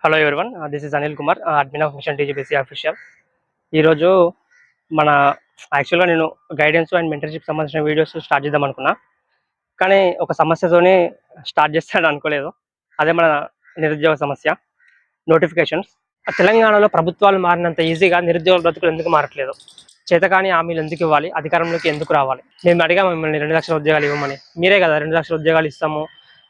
Hello everyone, this is Anil Kumar, admin of mission TGPSC official. ఈరోజు మన యాక్చువల్గా నేను గైడెన్స్ అండ్ మెంటర్షిప్ సంబంధించిన వీడియోస్ స్టార్ట్ చేద్దాం అనుకున్నా, కానీ ఒక సమస్యతోనే స్టార్ట్ చేస్తాను అనుకోలేదు. అదే మన నిరుద్యోగ సమస్య, నోటిఫికేషన్స్. తెలంగాణలో ప్రభుత్వాలు మారినంత ఈజీగా నిరుద్యోగ బ్రతుకులు ఎందుకు మారట్లేదు? చేతకాని హామీలు ఎందుకు ఇవ్వాలి? అధికారంలోకి ఎందుకు రావాలి? మేము అడిగా మిమ్మల్ని 2 లక్షల ఉద్యోగాలు ఇవ్వమని. మీరే కదా 2 లక్షల ఉద్యోగాలు ఇస్తాము,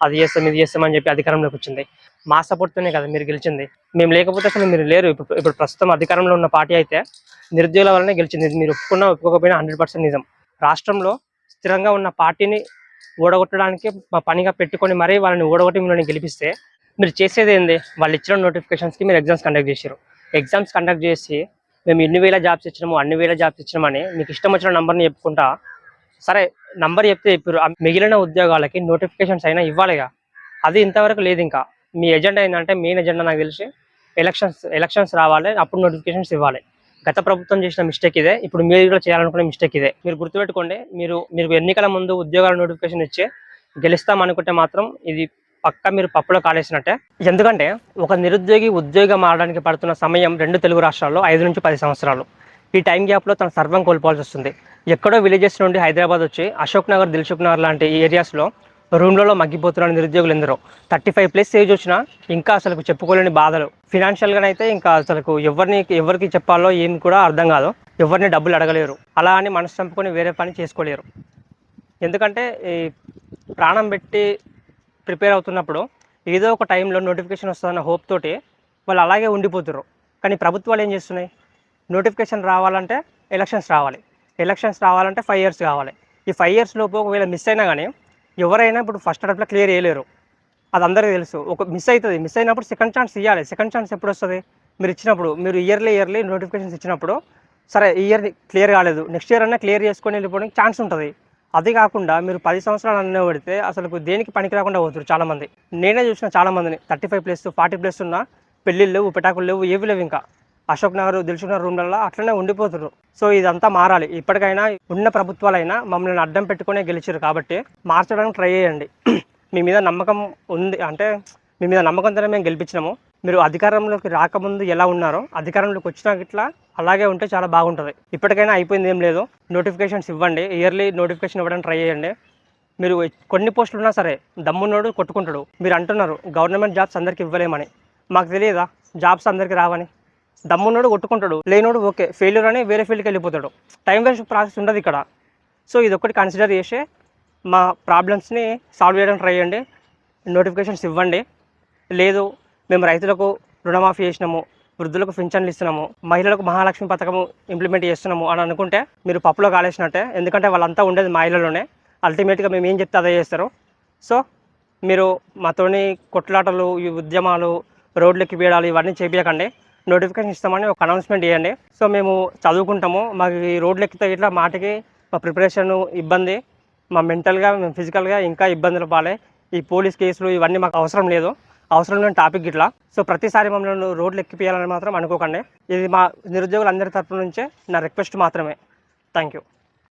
అది చేస్తాం, ఇది చేస్తామని చెప్పి అధికారంలోకి వచ్చింది. మా సపోర్ట్తోనే కదా మీరు గెలిచింది. మేము లేకపోతే అసలు మీరు లేరు. ఇప్పుడు ప్రస్తుతం అధికారంలో ఉన్న పార్టీ అయితే నిరుద్యోగుల వల్లనే గెలిచింది. మీరు ఒప్పుకున్నా ఒప్పుకోకపోయినా 100% నిజం. రాష్ట్రంలో స్థిరంగా ఉన్న పార్టీని ఓడగొట్టడానికి మా పనిగా పెట్టుకొని మరీ వాళ్ళని ఓడగొట్టి మిమ్మల్ని గెలిపిస్తే మీరు చేసేది ఏంది? వాళ్ళు ఇచ్చిన నోటిఫికేషన్స్కి మీరు ఎగ్జామ్స్ కండక్ట్ చేశారు. ఎగ్జామ్స్ కండక్ట్ చేసి మేము ఇన్ని వేల జాబ్స్ ఇచ్చినాము, అన్ని వేల జాబ్స్ ఇచ్చినామని మీకు ఇష్టం వచ్చిన నంబర్ని చెప్పుకుంటా. సరే, నంబర్ చెప్తే చెప్పారు, మిగిలిన ఉద్యోగాలకి నోటిఫికేషన్స్ అయినా ఇవ్వాలిగా. అది ఇంతవరకు లేదు. ఇంకా మీ ఎజెండా ఏంటంటే, మెయిన్ ఎజెండా నాకు తెలిసి ఎలక్షన్స్ రావాలి, అప్పుడు నోటిఫికేషన్స్ ఇవ్వాలి. గత ప్రభుత్వం చేసిన మిస్టేక్ ఇదే, ఇప్పుడు మీరు కూడా చేయాలనుకునే మిస్టేక్ ఇదే. మీరు గుర్తుపెట్టుకోండి. మీరు ఎన్నికల ముందు ఉద్యోగాల నోటిఫికేషన్ ఇచ్చి గెలుస్తాం అనుకుంటే మాత్రం ఇది పక్క మీరు పప్పులో కాలేసినట్టే. ఎందుకంటే ఒక నిరుద్యోగి ఉద్యోగం మారడానికి పడుతున్న సమయం 2 తెలుగు రాష్ట్రాల్లో 5 నుంచి 10 సంవత్సరాలు. ఈ టైం గ్యాప్లో తన సర్వం కోల్పోవాల్సి వస్తుంది. ఎక్కడో విలేజెస్ నుండి హైదరాబాద్ వచ్చి అశోక్ నగర్, దిల్సుఖ్ నగర్ లాంటి ఏరియాస్లో రూమ్లలో మగ్గిపోతున్న నిరుద్యోగులు ఎందరో. 35+ ఏజ్ వచ్చినా ఇంకా అసలు చెప్పుకోలేని బాధలు. ఫినాన్షియల్గానైతే ఇంకా అసలు ఎవరికి చెప్పాలో ఏమి కూడా అర్థం కాదు. ఎవరిని డబ్బులు అడగలేరు. అలా అని మనసు చంపుకొని వేరే పని చేసుకోలేరు. ఎందుకంటే ఈ ప్రాణం పెట్టి ప్రిపేర్ అవుతున్నప్పుడు ఏదో ఒక టైంలో నోటిఫికేషన్ వస్తుందన్న హోప్ తోటి వాళ్ళు అలాగే ఉండిపోతున్నారు. కానీ ప్రభుత్వాలు ఏం చేస్తున్నాయి? నోటిఫికేషన్ రావాలంటే ఎలక్షన్స్ రావాలంటే 5 years కావాలి. ఈ 5 years లోపు ఒకవేళ మిస్ అయినా కానీ ఎవరైనా ఇప్పుడు ఫస్ట్ అటెంప్ట్లో క్లియర్ చేయలేరు. అది అందరికీ తెలుసు. ఒక మిస్ అయినప్పుడు సెకండ్ ఛాన్స్ ఇవ్వాలి. సెకండ్ ఛాన్స్ ఎప్పుడు వస్తుంది? మీరు ఇచ్చినప్పుడు, మీరు ఇయర్లీ నోటిఫికేషన్స్ ఇచ్చినప్పుడు, సరే ఈ ఇయర్ క్లియర్ కాలేదు, నెక్స్ట్ ఇయర్ అన్నా క్లియర్ చేసుకొని వెళ్ళిపోవడానికి ఛాన్స్ ఉంటుంది. అది కాకుండా మీరు 10 సంవత్సరాలు అన్నీ పెడితే అసలు దేనికి పనికి రాకుండా పోతున్నారు చాలామంది. నేనే చూసిన చాలామందిని 35+, 40+ ఉన్న పెళ్ళిళ్ళు లేవు, పెటాకులు లేవు, ఏవి లేవు. ఇంకా అశోక్ నగర్, దిల్సుఖ్ నగర్ రూమ్లలో అట్లనే ఉండిపోతున్నారు. సో ఇదంతా మారాలి. ఇప్పటికైనా ఉన్న ప్రభుత్వాలైనా మమ్మల్ని అడ్డం పెట్టుకునే గెలిచారు కాబట్టి మార్చడానికి ట్రై చేయండి. మీ మీద నమ్మకం ఉంది అంటే, మీ మీద నమ్మకంతోనే మేము గెలిపించినాము. మీరు అధికారంలోకి రాకముందు ఎలా ఉన్నారో అధికారంలోకి వచ్చినా ఇట్లా అలాగే ఉంటే చాలా బాగుంటుంది. ఇప్పటికైనా అయిపోయింది ఏం లేదు. నోటిఫికేషన్స్ ఇవ్వండి, ఇయర్లీ నోటిఫికేషన్ ఇవ్వడానికి ట్రై చేయండి. మీరు కొన్ని పోస్టులు ఉన్నా సరే దమ్మున్నోడు కొట్టుకుంటాడు. మీరు అంటున్నారు గవర్నమెంట్ జాబ్స్ అందరికీ ఇవ్వలేమని. మాకు తెలియదా జాబ్స్ అందరికీ రావని? దమ్మున్నోడు కొట్టుకుంటాడు, లేనోడు ఓకే ఫెయిల్యూర్ అని వేరే ఫీల్డ్కి వెళ్ళిపోతాడు. టైం వేస్ట్ ప్రాసెస్ ఉండదు ఇక్కడ. సో ఇది ఒకటి కన్సిడర్ చేసి మా ప్రాబ్లమ్స్ని సాల్వ్ చేయడానికి ట్రై చేయండి. నోటిఫికేషన్స్ ఇవ్వండి. లేదు మేము రైతులకు రుణమాఫీ చేసినాము, వృద్ధులకు పింఛన్లు ఇస్తున్నాము, మహిళలకు మహాలక్ష్మి పథకము ఇంప్లిమెంట్ చేస్తున్నాము అని అనుకుంటే మీరు పప్పులో కాలేసినట్టే. ఎందుకంటే వాళ్ళంతా ఉండేది మహిళలోనే. అల్టిమేట్గా మేము ఏం చెప్తే అదే చేస్తారు. సో మీరు మాతోని కొట్లాటలు, ఈ ఉద్యమాలు, రోడ్లెక్కి వేయడాలు ఇవన్నీ చేపించకండి. నోటిఫికేషన్ ఇస్తామని ఒక అనౌన్స్మెంట్ చేయండి. సో మేము చదువుకుంటాము. మాకు ఈ రోడ్లు ఎక్కితే ఇట్లా మాటికి మా ప్రిపరేషన్ ఇబ్బంది, మా మెంటల్గా, మేము ఫిజికల్గా ఇంకా ఇబ్బందులు పాలే. ఈ పోలీస్ కేసులు ఇవన్నీ మాకు అవసరం లేని టాపిక్ ఇట్లా. సో ప్రతిసారి మమ్మల్ని రోడ్లు ఎక్కిపోయాలని మాత్రం అనుకోకండి. ఇది మా నిరుద్యోగులందరి తరపు నుంచే నా రిక్వెస్ట్ మాత్రమే. Thank you.